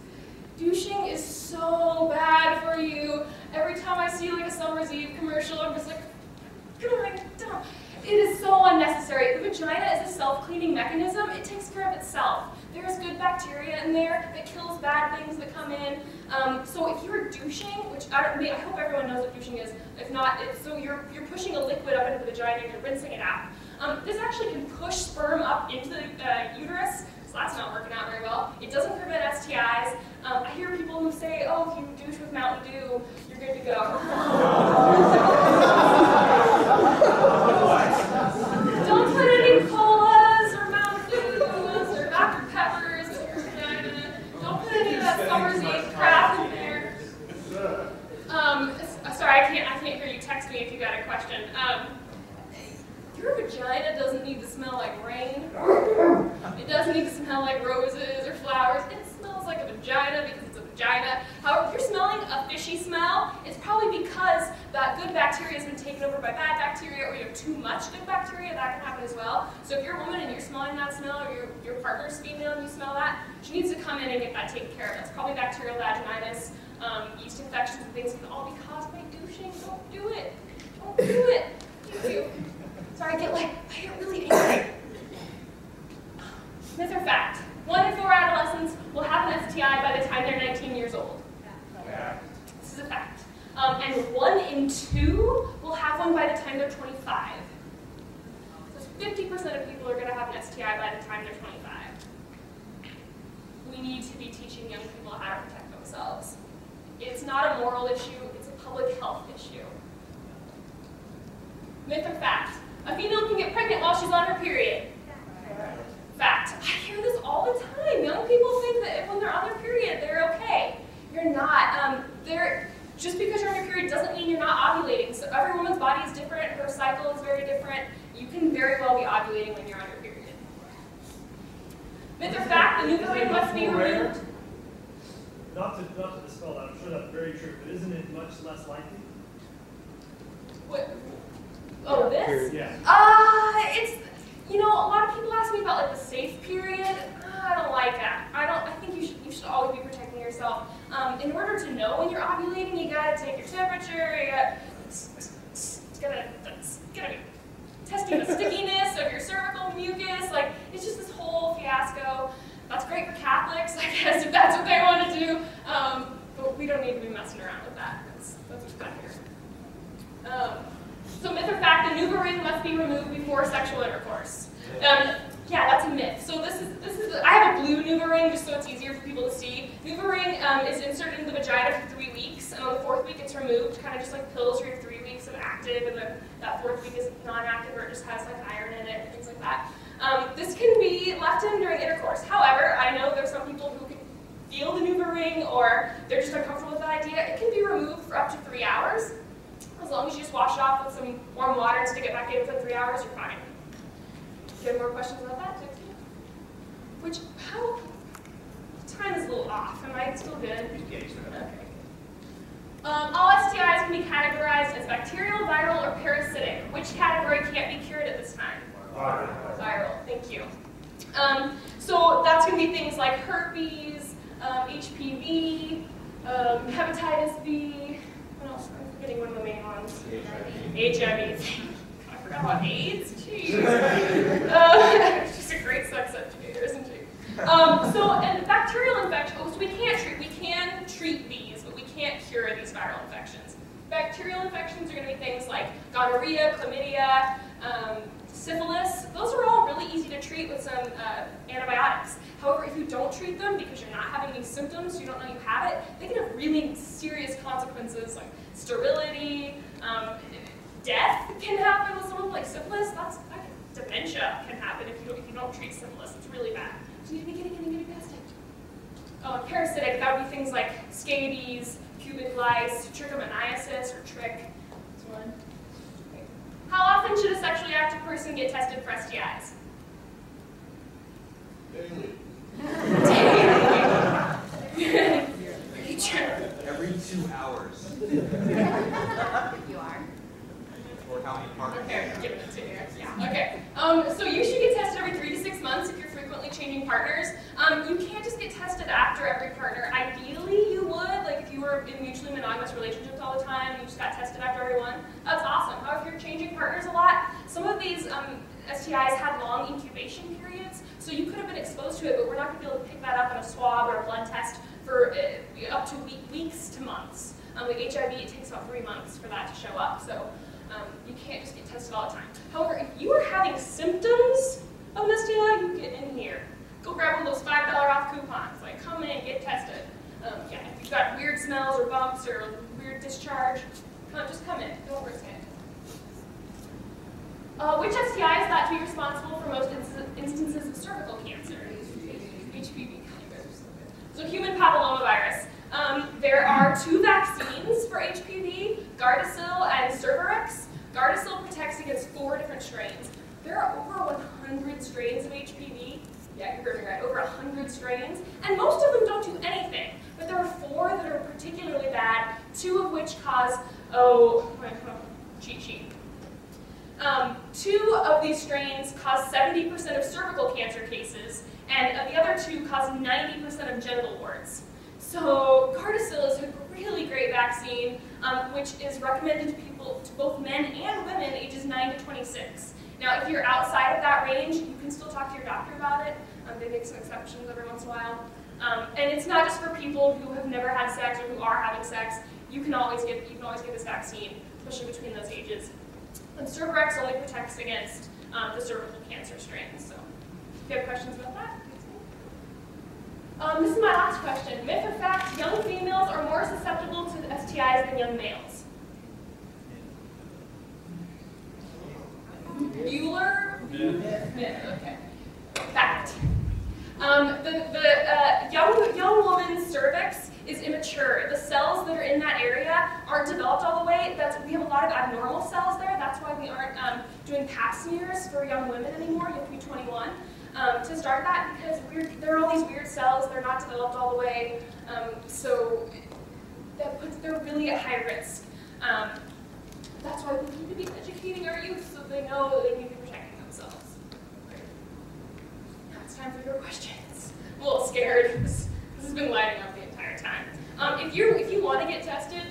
Douching is so bad for you. Every time I see like a Summer's Eve commercial, I'm just like, don't. It is so unnecessary. The vagina is a self-cleaning mechanism. It takes care of itself. There's good bacteria in there that kills bad things that come in. So if you're douching, which I hope everyone knows what douching is. If not, so you're pushing a liquid up into the vagina and you're rinsing it out. This actually can push sperm up into the uterus, so that's not working out very well. It doesn't prevent STIs. I hear people who say, oh, if you douche with Mountain Dew, you're good to go. Don't put any colas or Mountain Dews or Dr. Peppers in your vagina. Don't put any of that Summer's Eve crap in there. Sorry, I can't hear you. Text me if you got a question. Your vagina doesn't need to smell like rain. It doesn't need to smell like roses or flowers. It smells like a vagina because it's a vagina. However, if you're smelling a fishy smell, it's probably because that good bacteria has been taken over by bad bacteria, or you have too much good bacteria. That can happen as well. So if you're a woman and you're smelling that smell, or your partner's female and you smell that, she needs to come in and get that taken care of. That's probably bacterial vaginitis, yeast infections, and things can all be caused by douching. Don't do it. Don't do it. Thank you. Sorry, I get really angry. Myth or fact? 1 in 4 adolescents will have an STI by the time they're 19 years old. Yeah. This is a fact. And 1 in 2 will have one by the time they're 25. So 50% of people are going to have an STI by the time they're 25. We need to be teaching young people how to protect themselves. It's not a moral issue, it's a public health issue. Myth or fact? A female can get pregnant while she's on her period. Fact. I hear this all the time. Young people think that when they're on their period, they're okay. You're not. Just because you're on your period doesn't mean you're not ovulating. So every woman's body is different. Her cycle is very different. You can very well be ovulating when you're on your period. Myth or fact? The Nuva ring must be removed. Not to dispel that, I'm sure that's very true, but isn't it much less likely? What? Oh, this? Yeah. It's, a lot of people ask me about like the safe period. I don't like that. I think you should always be protecting yourself. In order to know when you're ovulating, you gotta take your temperature. It's gotta be testing the stickiness of your cervical mucus. Like, it's just this whole fiasco. That's great for Catholics, I guess, if that's what they want to do. But we don't need to be messing around with that. That's what's done here. So myth or fact, the NuVa ring must be removed before sexual intercourse. Yeah, that's a myth. So this is I have a blue NuVa ring just so it's easier for people to see. NuVa ring is inserted in the vagina for 3 weeks, and on the 4th week it's removed, kind of just like pills for your 3 weeks of active, and then that 4th week is non-active, or it just has like iron in it, things like that. This can be left in during intercourse. However, I know there's some people who can feel the NuVa ring, or they're just uncomfortable with the idea. It can be removed for up to 3 hours. As long as you just wash it off with some warm water and stick it back in within 3 hours, you're fine. Do you have more questions about that? Time is a little off. Am I still good? Okay. All STIs can be categorized as bacterial, viral, or parasitic. Which category can't be cured at this time? Viral. Thank you. So that's going to be things like herpes, HPV, hepatitis B. What else? I'm forgetting one of the main ones. HIV. I forgot about AIDS. Jeez. She's just a great sex educator, isn't she? And bacterial infection. So we can treat these, but we can't cure these viral infections. Bacterial infections are going to be things like gonorrhea, chlamydia, syphilis. Those are all really easy to treat with some antibiotics. However, if you don't treat them because you're not having any symptoms, you don't know you have it, they can have really serious consequences like sterility, death can happen with someone like syphilis. Dementia can happen if you don't treat syphilis. It's really bad. So you need to be getting tested. Parasitic, that would be things like scabies, pubic lice, trichomoniasis, or trick. That's one. Okay. How often should a sexually active person get tested for STIs? Daily. Every 2 hours. You are. Or how many partners? Okay, give it to you. Yeah. Okay. So you should get tested every 3 to 6 months if you're frequently changing partners. You can't just get tested after every partner. Ideally, you would, like if you were in mutually monogamous relationships all the time, you just got tested after everyone. That's awesome. However, if you're changing partners a lot, some of these STIs have long incubation periods, so you could have been exposed to it, but we're not going to be able to pick that up on a swab or a blood test for up to weeks to months. Like HIV, it takes about 3 months for that to show up, so you can't just get tested all the time. However, if you are having symptoms of an STI, you get in here. Go grab one of those $5 off coupons. Like, come in, get tested. Yeah, if you've got weird smells or bumps or weird discharge, just come in. Don't risk it. Which STI is thought to be responsible for most instances of cervical cancer? HPV. So human papillomavirus. There are 2 vaccines for HPV, Gardasil and Cervarix. Gardasil protects against 4 different strains. There are over 100 strains of HPV. Yeah, you heard me right, over 100 strains. And most of them don't do anything. But there are 4 that are particularly bad, 2 of which cause, cheat sheet. 2 of these strains cause 70% of cervical cancer cases, and the other 2 cause 90% of genital warts. So Gardasil is a really great vaccine, which is recommended to both men and women ages 9 to 26. Now, if you're outside of that range, you can still talk to your doctor about it. They make some exceptions every once in a while. And it's not just for people who have never had sex or who are having sex. You can always get this vaccine, especially between those ages. And Cervarix only protects against the cervical cancer strains. So, if you have questions about that. This is my last question. Myth or fact, young females are more susceptible to STIs than young males? Bueller? Myth, okay. Fact. The young woman's cervix is immature. The cells that are in that area aren't developed all the way. We have a lot of abnormal cells there. That's why we aren't doing pap smears for young women anymore. You have to be 21 to start that, because there are all these weird cells. They're not developed all the way. So they're really at high risk. That's why we need to be educating our youth so they know that they need to be protecting themselves. Now it's time for your questions. I'm a little scared. This has been lighting up the entire time. If you want to get tested,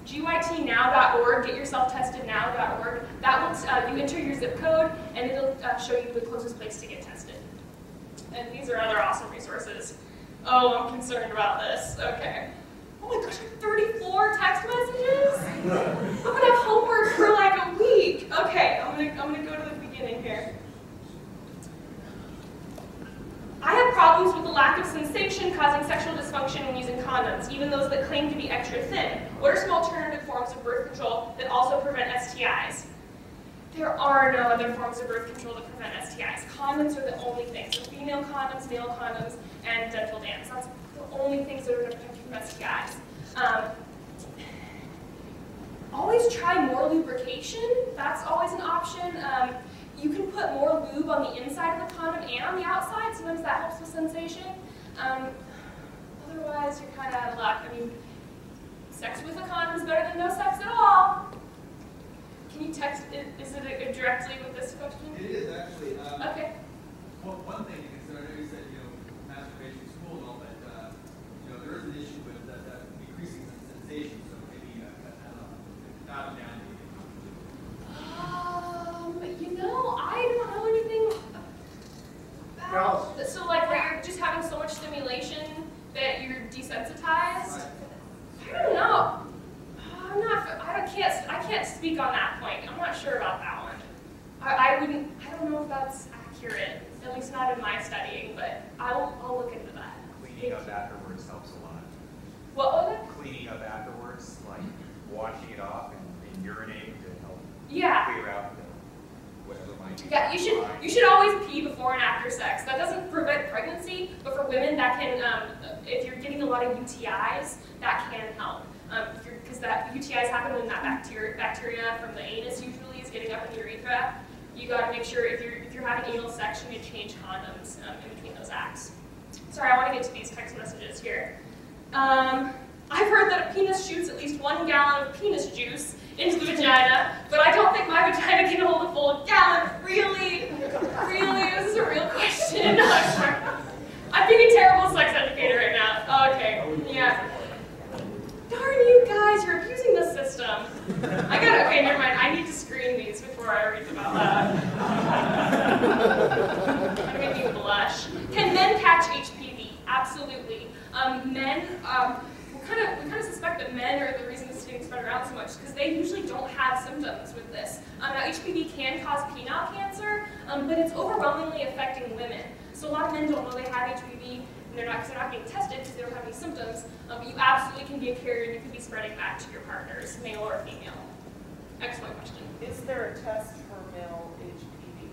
gytnow.org, getyourselftestednow.org. That will you enter your zip code and it'll show you the closest place to get tested. And these are other awesome resources. Oh, I'm concerned about this. Okay. Oh my gosh, 34 text messages? I'm gonna have homework for like a week. Okay, I'm gonna go to the beginning here. I have problems with the lack of sensation causing sexual dysfunction when using condoms, even those that claim to be extra thin. What are some alternative forms of birth control that also prevent STIs? There are no other forms of birth control that prevent STIs. Condoms are the only things. So female condoms, male condoms, and dental dams. That's the only things that are going to protect you from STIs. Always try more lubrication. That's always an option. You can put more lube on the inside of the condom and on the outside. Sometimes that helps with sensation. Otherwise, you're kind of out of luck. I mean, sex with a condom is better than no sex at all. Can you text, is it directly with this question? It is actually. Okay. Well, one thing to consider, I know you said, masturbation is cool and all, but, there is an issue with that decreasing sensation, so maybe, I don't know, dial it down. I don't know anything about, so like where you're just having so much stimulation that you're desensitized? Right. I don't know. I can't speak on that point. I'm not sure about that one. I don't know if that's accurate, at least not in my studying, but I'll look into that. Cleaning up afterwards helps a lot. What was it? Cleaning up afterwards, like washing it off and urinating to help Yeah. clear out whatever might be. Yeah, you should always pee before and after sex. That doesn't prevent pregnancy, but for women that can, if you're getting a lot of UTIs, that can help. Because that UTIs happen when that bacteria from the anus usually is getting up in the urethra. You got to make sure if you're having anal sex, you need to change condoms in between those acts. Sorry, I want to get to these text messages here. I've heard that a penis shoots at least 1 gallon of penis juice into the vagina, but I don't think my vagina can hold a full gallon. Really? Really? This is a real question. I'm being a terrible sex educator right now. Okay, yeah. Darn you guys, you're abusing the system. Okay, never mind. I need to screen these before I read them out loud. Gonna make me blush. Can men catch HPV? Absolutely. Men, we kind of suspect that men are the reason this is getting spread around so much because they usually don't have symptoms with this. Now, HPV can cause penile cancer, but it's overwhelmingly affecting women. So a lot of men don't know they have HPV. They're not being tested because they don't have any symptoms, but you absolutely can be a carrier and you can be spreading that to your partners, male or female. Excellent question. Is there a test for male HPV?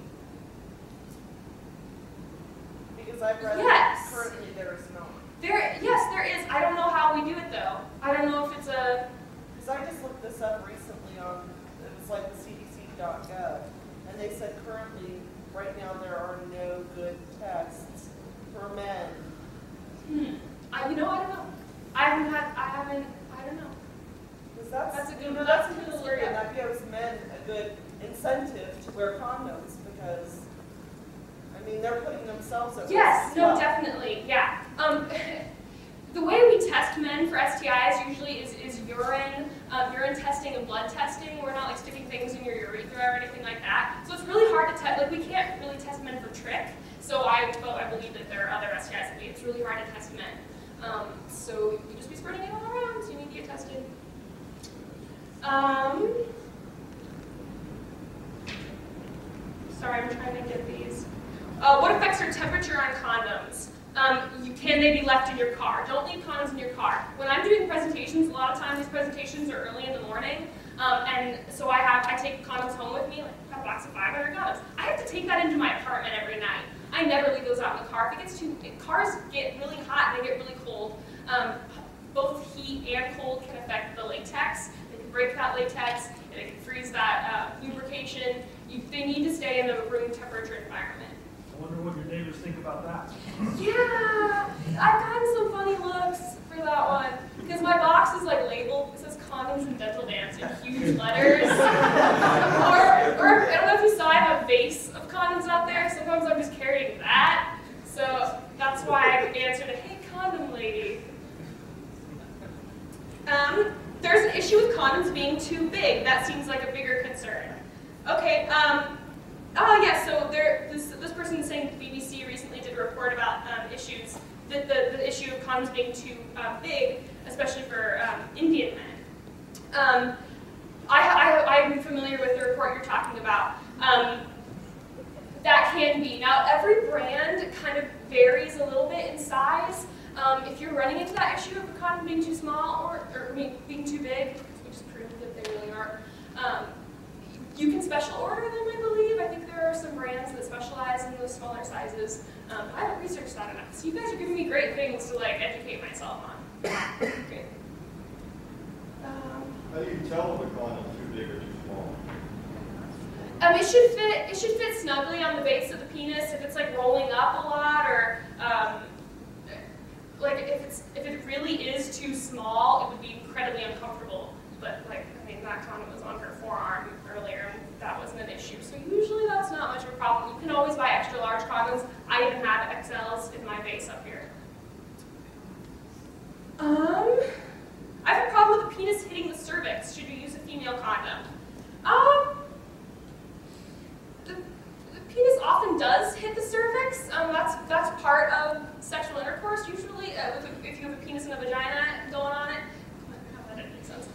Because I've read that currently there is not. Yes, there is. I don't know how we do it though. I don't know if it's a... Because I just looked this up recently on, it was like the cdc.gov, and they said currently, right now, there are no good tests for men. I don't know. I don't know. Because That's a good- that's that's a a good good story, look and at. that gives men a good incentive to wear condoms because, I mean, they're putting themselves at risk. Yes, as no, well. definitely, yeah. The way we test men for STIs usually is urine testing and blood testing. We're not like sticking things in your urethra or anything like that. So it's really hard to test. Like we can't really test men for trick. So I believe that there are other STIs that it's really hard to test men. So you just be spreading it all around. So you need to get tested. Sorry, I'm trying to get these. What effects are temperature on condoms? Can they be left in your car? Don't leave condoms in your car. When I'm doing presentations, a lot of times these presentations are early in the morning, and so I take condoms home with me, like a box of 500 condoms. I have to take that into my apartment every night. I never leave those out in the car. Cars get really hot and they get really cold. Both heat and cold can affect the latex. They can break that latex, and it can freeze that lubrication. They need to stay in the room temperature environment. I wonder what your neighbors think about that. Yeah, I've gotten some funny looks for that one because my box is like labeled. It says condom condoms and dental dams in huge letters. or I don't know if you saw, I have a vase of condoms out there. Sometimes I'm just carrying that. So that's why I answered a hey condom lady. There's an issue with condoms being too big. That seems like a bigger concern. Okay, yeah, so this person is saying the BBC recently did a report about issues, the issue of condoms being too big, especially for Indian men. I'm familiar with the report you're talking about. That can be. Now, every brand kind of varies a little bit in size. If you're running into that issue of a condom being too small or being too big, which is proved that they really are, you can special order them, I believe. I think there are some brands that specialize in those smaller sizes. I haven't researched that enough. So you guys are giving me great things to like educate myself on. Great. How do you tell if a condom's too big or too small? It should fit snugly on the base of the penis. If it's like rolling up a lot, or like if it really is too small, it would be incredibly uncomfortable. But like, I mean, that condom was on her forearm earlier, and that wasn't an issue. So usually that's not much of a problem. You can always buy extra large condoms. I even have XLs in my vase up here. I have a problem with the penis hitting the cervix. Should you use a female condom? The penis often does hit the cervix. That's part of sexual intercourse usually. If you have a penis and a vagina going on it. That didn't make sense.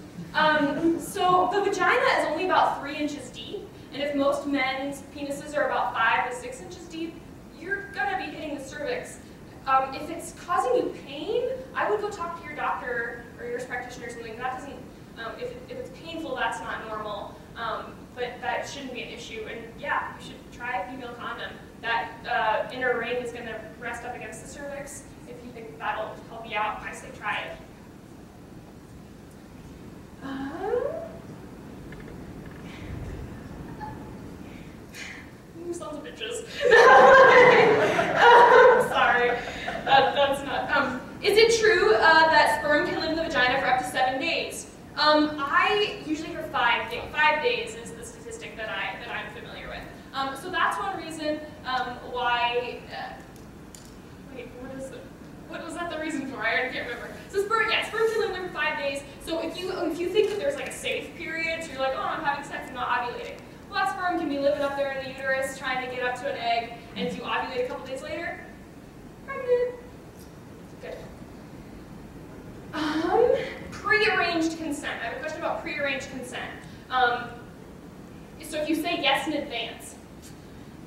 So the vagina is only about 3 inches deep, and if most men's penises are about 5 to 6 inches deep, you're gonna be hitting the cervix. If it's causing you pain, I would go talk to your doctor or your practitioner or something. That doesn't, if it's painful, that's not normal. But that shouldn't be an issue. And yeah, you should try a female condom. That inner ring is gonna rest up against the cervix. If you think that'll help you out, I say try it. Sons of bitches. Sorry, that's not. Is it true that sperm can live in the vagina for up to 7 days? I usually hear 5 days. 5 days is the statistic that I'm familiar with. So that's one reason why. Wait, what was that the reason for? I can't remember. So sperm can live there for 5 days. So if you think that there's like a safe period, so you're like, oh, I'm having sex, I'm not ovulating. Well, that sperm can be living up there in the uterus, trying to get up to an egg, and if you ovulate a couple days later, pregnant. Good. Prearranged consent. I have a question about prearranged consent. So if you say yes in advance,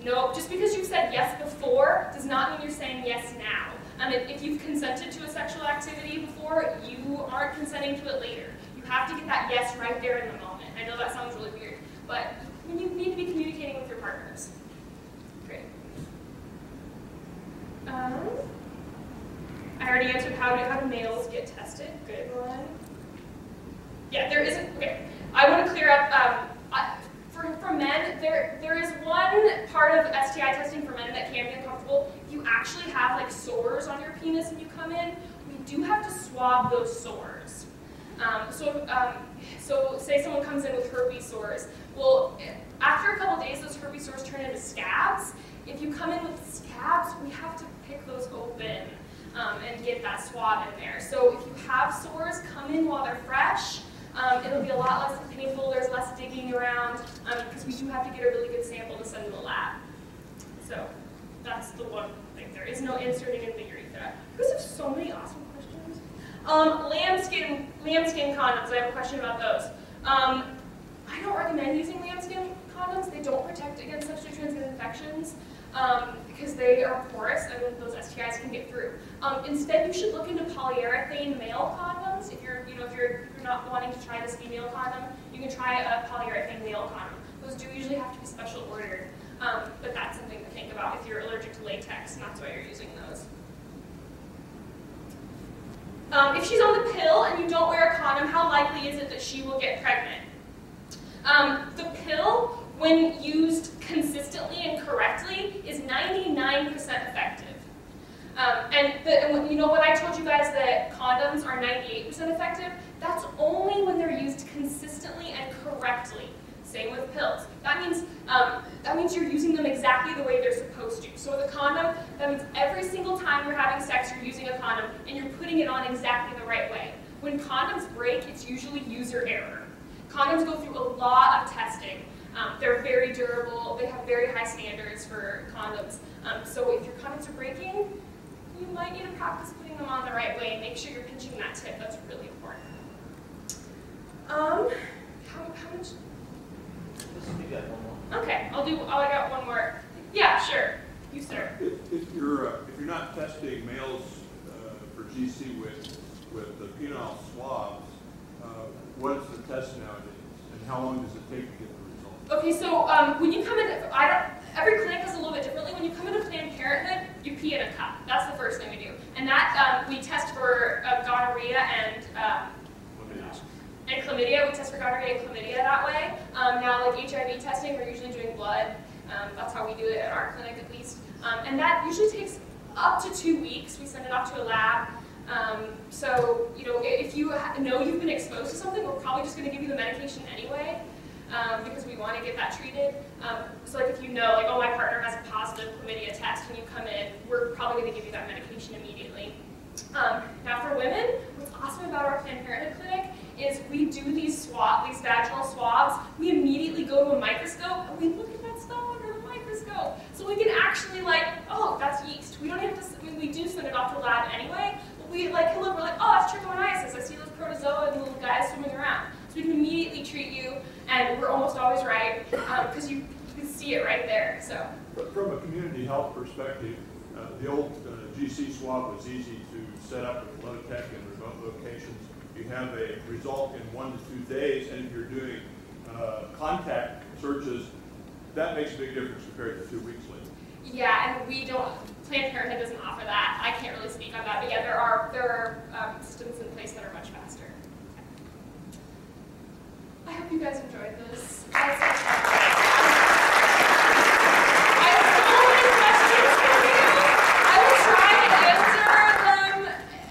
no, just because you've said yes before does not mean you're saying yes now. If you've consented to a sexual activity before, you aren't consenting to it later. You have to get that yes right there in the moment. I know that sounds really weird, but you need to be communicating with your partners. Great. I already answered how do males get tested. Good one. Yeah, there isn't. Okay, I want to clear up. For men, there is one part of STI testing for men that can be uncomfortable. If you actually have like sores on your penis and you come in, we do have to swab those sores. So say someone comes in with herpes sores. Well, after a couple days, those herpes sores turn into scabs. If you come in with scabs, we have to pick those open and get that swab in there. So if you have sores, come in while they're fresh. It'll be a lot less painful. There's less digging around because we do have to get a really good sample to send to the lab. So that's the one thing. There is no inserting in the urethra. You guys have so many awesome questions. Lambskin condoms. I have a question about those. I don't recommend using lambskin condoms. They don't protect against sexually transmitted infections because they are porous and those STIs can get through. Instead, you should look into polyurethane male condoms. If you're not wanting to try this female condom, you can try a polyurethane male condom. Those do usually have to be special ordered, but that's something to think about if you're allergic to latex, and that's why you're using those. If she's on the pill and you don't wear a condom, how likely is it that she will get pregnant? The pill, when used consistently and correctly, is 99% effective. And you know when I told you guys that condoms are 98% effective, That's only when they're used consistently and correctly. Same with pills. That means you're using them exactly the way they're supposed to. So with a condom, that means every single time you're having sex, you're using a condom, and you're putting it on exactly the right way. When condoms break, it's usually user error. Condoms go through a lot of testing. They're very durable. They have very high standards for condoms. So if your condoms are breaking, you might need to practice putting them on the right way and make sure you're pinching that tip. That's really important. How much? You got one more. Okay, I got one more. Yeah, sure. You, sir. If you're not testing males for GC with the penile swabs, what's the test nowadays, and how long does it take to get the results? Okay, so when you come in, every clinic does a little bit differently. When you come into Planned Parenthood, you pee in a cup. That's the first thing we do, and that we test for gonorrhea and chlamydia. We test for gonorrhea and chlamydia that way. Now, like HIV testing, we're usually doing blood. That's how we do it at our clinic, at least. And that usually takes up to 2 weeks. We send it off to a lab. So, you know, if you know you've been exposed to something, we're probably just going to give you the medication anyway, because we want to get that treated. So, like, if you know, like, oh, my partner has a positive chlamydia test, when you come in, we're probably going to give you that medication immediately. Now, for women, what's awesome about our Planned Parenthood clinic is we do these vaginal swabs. We immediately go to a microscope and we look at that stuff under the microscope. So we can actually, like, oh, that's yeast. We don't have to, I mean, we do send it off to a lab anyway, but we like look, we're like, oh, that's trichomoniasis. I see those protozoa and little guys swimming around. So we can immediately treat you, and we're almost always right, because you can see it right there. So. But from a community health perspective, the old GC swab was easy to set up with low-tech and remote locations. You have a result in 1 to 2 days, and if you're doing contact searches, that makes a big difference compared to 2 weeks later. Yeah, and we don't, Planned Parenthood doesn't offer that. I can't really speak on that, but yeah, there are systems in place that are much faster. I hope you guys enjoyed this. I have so many questions for you. I will try to answer them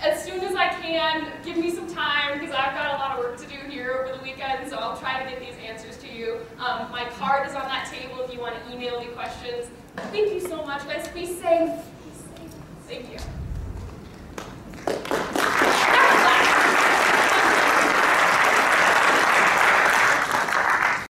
as soon as I can. Give me some time, because I've got a lot of work to do here over the weekend, so I'll try to get these answers to you. My card is on that table if you want to email me questions. Thank you so much, guys. Be safe. Thank you.